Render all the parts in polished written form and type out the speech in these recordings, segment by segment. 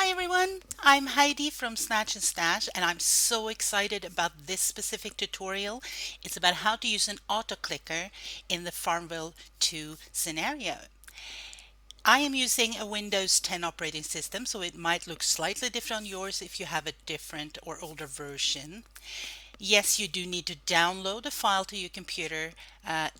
Hi everyone, I'm Heidi from Snatch and Stash and I'm so excited about this specific tutorial. It's about how to use an AutoClicker in the Farmville 2 scenario. I am using a Windows 10 operating system, so it might look slightly different on yours if you have a different or older version. Yes, you do need to download a file to your computer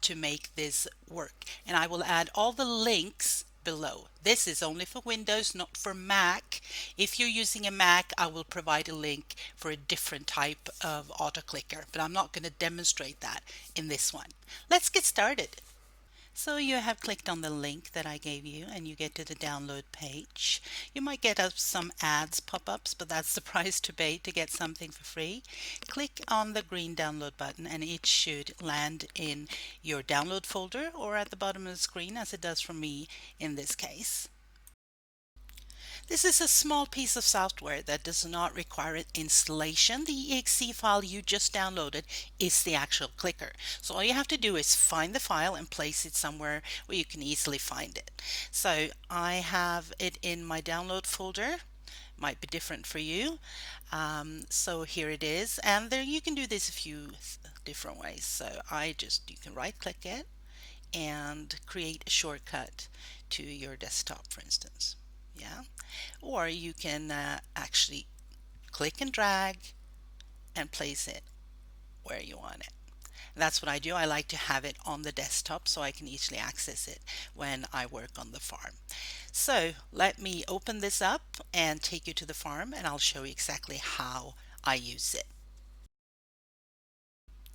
to make this work. And I will add all the links below. This is only for Windows, not for Mac. If you're using a Mac, I will provide a link for a different type of AutoClicker, but I'm not going to demonstrate that in this one. Let's get started. So you have clicked on the link that I gave you and you get to the download page. You might get some ads pop-ups, but that's the price to pay to get something for free. Click on the green download button and it should land in your download folder or at the bottom of the screen, as it does for me in this case. This is a small piece of software that does not require an installation. The exe file you just downloaded is the actual clicker. So all you have to do is find the file and place it somewhere where you can easily find it. So I have it in my download folder. Might be different for you. So here it is, and there you can do this a few different ways. So you can right click it and create a shortcut to your desktop, for instance. Yeah, or you can actually click and drag and place it where you want it. That's what I do. I like to have it on the desktop so I can easily access it when I work on the farm. So let me open this up and take you to the farm and I'll show you exactly how I use it.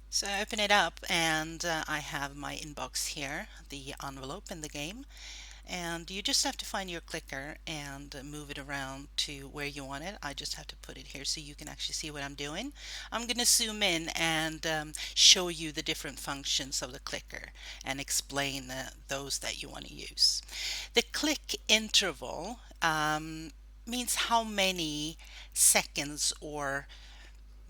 So I open it up and I have my inbox here, the envelope in the game. And you just have to find your clicker and move it around to where you want it. I just have to put it here so you can actually see what I'm doing. I'm going to zoom in and show you the different functions of the clicker and explain those that you want to use. The click interval means how many seconds or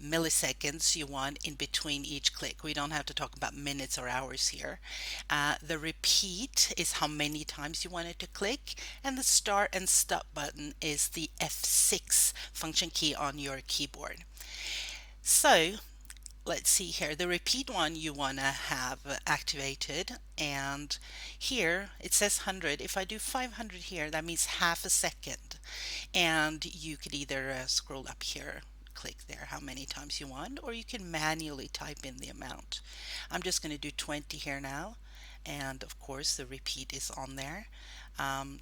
milliseconds you want in between each click. We don't have to talk about minutes or hours here. The repeat is how many times you want it to click, and the start and stop button is the F6 function key on your keyboard. So let's see here, the repeat one you want to have activated, and here it says 100. If I do 500 here, that means half a second, and you could either scroll up here, click there how many times you want, or you can manually type in the amount. I'm just going to do 20 here now, and of course the repeat is on there.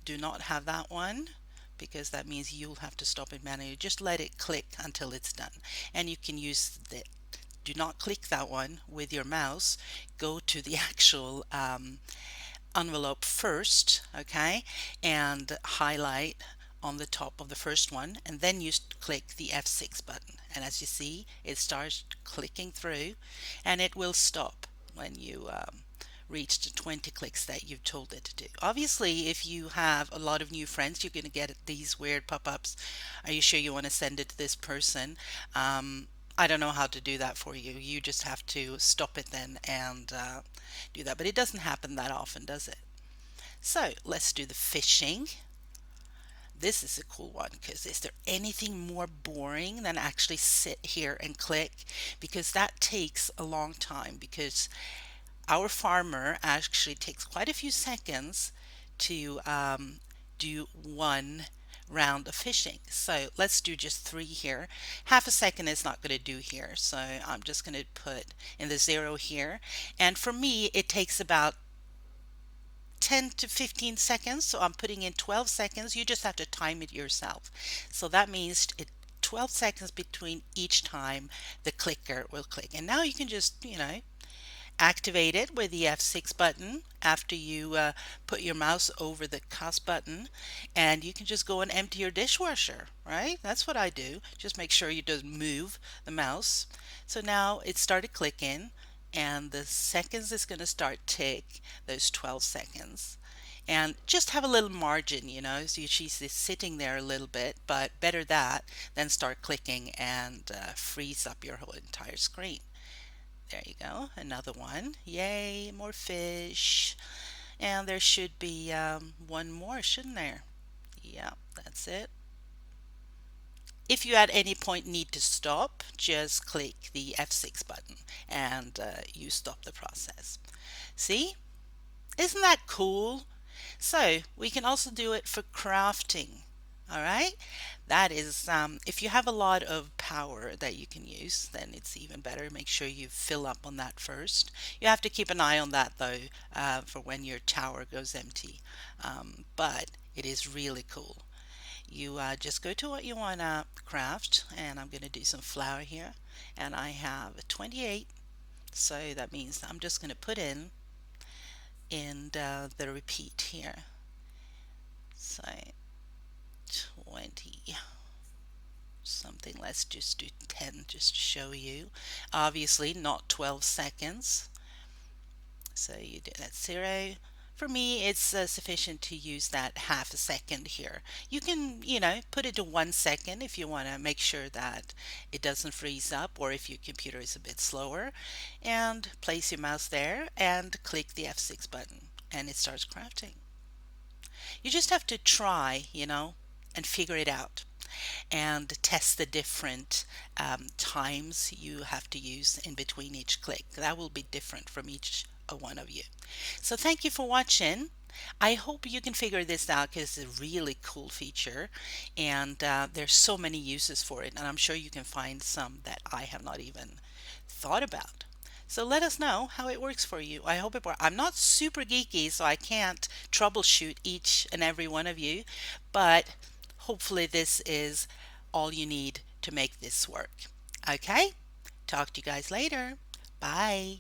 Do not have that one because that means you'll have to stop it manually. Just let it click until it's done, and you can use the do not click that one with your mouse. Go to the actual envelope first, okay, and highlight on the top of the first one, and then you click the F6 button, and as you see it starts clicking through, and it will stop when you reach the 20 clicks that you've told it to do. Obviously, if you have a lot of new friends, you're going to get these weird pop-ups. Are you sure you want to send it to this person? I don't know how to do that for you. You just have to stop it then and do that. But it doesn't happen that often, does it? So let's do the fishing. This is a cool one because is there anything more boring than actually sit here and click? Because that takes a long time, because our farmer actually takes quite a few seconds to do one round of fishing. So let's do just 3 here. Half a second is not going to do here, so I'm just going to put in the 0 here, and for me it takes about 10 to 15 seconds, so I'm putting in 12 seconds. You just have to time it yourself. So that means 12 seconds between each time the clicker will click. And now you can just, activate it with the F6 button after you put your mouse over the cuss button, and you can just go and empty your dishwasher, right? That's what I do. Just make sure you don't move the mouse. So now it started clicking, and the seconds is going to start tick, those 12 seconds. And just have a little margin, so she's sitting there a little bit, but better that than start clicking and freeze up your whole entire screen. There you go, another one. Yay, more fish. And there should be one more, shouldn't there? Yeah, that's it. if you at any point need to stop, just click the F6 button and you stop the process. See? Isn't that cool? So we can also do it for crafting. All right, that is if you have a lot of power that you can use, then it's even better. Make sure you fill up on that first. You have to keep an eye on that though, for when your tower goes empty. But it is really cool. You just go to what you want to craft, and I'm going to do some flour here, and I have 28, so that means I'm just going to put in the repeat here. So 20 something, let's just do 10 just to show you. Obviously not 12 seconds. So you do that 0. For me, it's sufficient to use that half a second here. You can, put it to 1 second if you want to make sure that it doesn't freeze up, or if your computer is a bit slower. And place your mouse there and click the F6 button and it starts crafting. You just have to try, and figure it out and test the different times you have to use in between each click. That will be different from each one of you. So thank you for watching. I hope you can figure this out because it's a really cool feature, and there's so many uses for it, and I'm sure you can find some that I have not even thought about. So let us know how it works for you. I hope it works. I'm not super geeky, so I can't troubleshoot each and every one of you, but hopefully this is all you need to make this work. Okay? Talk to you guys later. Bye.